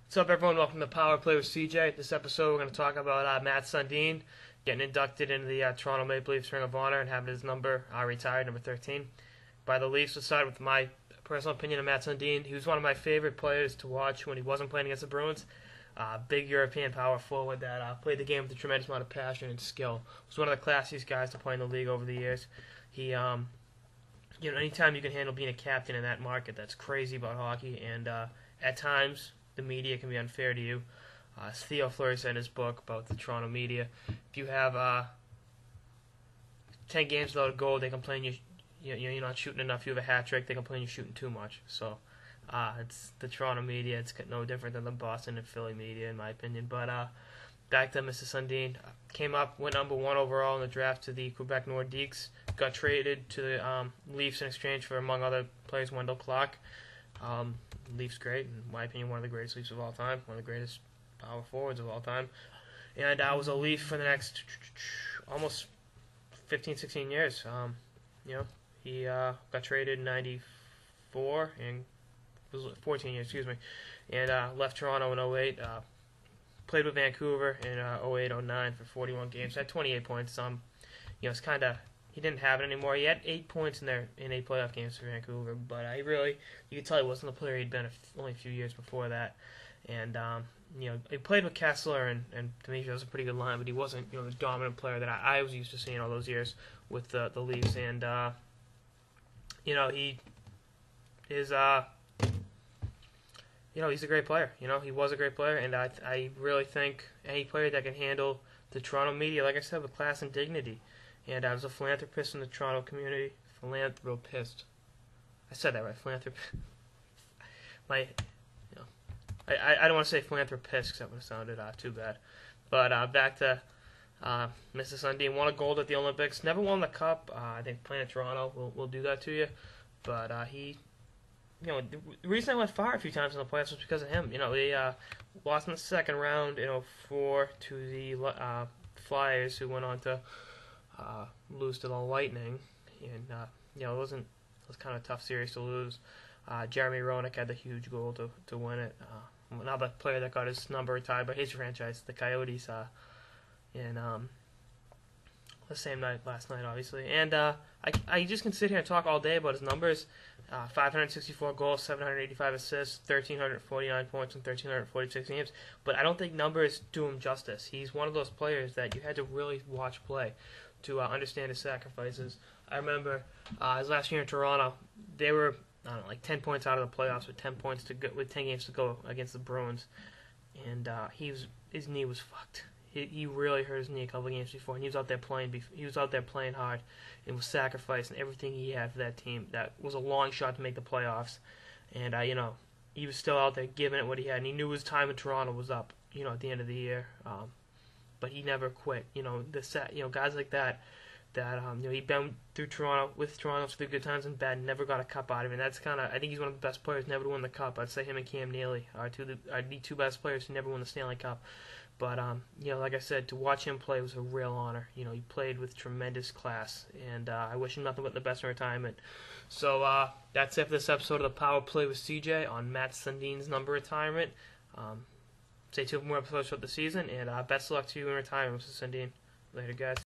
What's up, everyone? Welcome to Power Play with CJ. This episode, we're going to talk about Matt Sundin getting inducted into the Toronto Maple Leafs Ring of Honor and having his number retired, number 13, by the Leafs. We'll start with my personal opinion of Matt Sundin. He was one of my favorite players to watch when he wasn't playing against the Bruins. Big European power forward that played the game with a tremendous amount of passion and skill. Was one of the classiest guys to play in the league over the years. He, anytime you can handle being a captain in that market, that's crazy about hockey. And at times, the media can be unfair to you. As Theo Fleury said in his book about the Toronto media, if you have 10 games without a goal, they complain you're not shooting enough. If you have a hat trick, they complain you're shooting too much. So it's the Toronto media. It's no different than the Boston and Philly media, in my opinion. But back to Mr. Sundin. Came up, went number 1 overall in the draft to the Quebec Nordiques. Got traded to the Leafs in exchange for, among other players, Wendell Clark. Leafs great, in my opinion, one of the greatest Leafs of all time, one of the greatest power forwards of all time. And I was a Leaf for the next almost 15, 16 years. He got traded in 94, and was 14 years, excuse me, and left Toronto in 08. Played with Vancouver in 08, 09 for 41 games. Had 28 points. It's kind of, he didn't have it anymore. He had 8 points in 8 playoff games for Vancouver, but you could tell he wasn't the player he'd been only a few years before that. And he played with Kessler, and to me, that was a pretty good line, but he wasn't the dominant player that I was used to seeing all those years with the Leafs. And he is he's a great player. He was a great player, and I really think any player that can handle the Toronto media, like I said, with class and dignity. And I was a philanthropist in the Toronto community. Philanthropist. I said that right, philanthropist. I don't want to say philanthropist because that would have sounded too bad. But back to Mr. Sundin. Won a gold at the Olympics. Never won the cup. I think playing in Toronto will do that to you. But the reason I went far a few times in the playoffs was because of him. They lost in the second round in 04 to the Flyers, who went on to lose to the Lightning, and it was kind of a tough series to lose. Jeremy Roenick had the huge goal to win it. Another player that got his number retired by his franchise, the Coyotes, in the same night last night, obviously. And I just can sit here and talk all day about his numbers. 564 goals, 785 assists, 1,349 points in 1,346 games. But I don't think numbers do him justice. He's one of those players that you had to really watch play to understand his sacrifices. I remember his last year in Toronto, they were 10 points out of the playoffs with 10 games to go against the Bruins, and his knee was fucked. He really hurt his knee a couple of games before, and he was out there playing hard, and was sacrificing everything he had for that team. That was a long shot to make the playoffs, and he was still out there giving it what he had, and he knew his time in Toronto was up. At the end of the year. But he never quit. Guys like that he'd been through Toronto through good times and bad, never got a cup out of it. And that's I think he's one of the best players never to win the cup. I'd say him and Cam Neely are the two best players who never won the Stanley Cup. But like I said, to watch him play was a real honor. He played with tremendous class, and I wish him nothing but the best in retirement. So that's it for this episode of the Power Play with CJ on Matt Sundin's number retirement. Stay tuned for more episodes throughout the season, and best of luck to you in retirement, Mr. Sundin. Later, guys.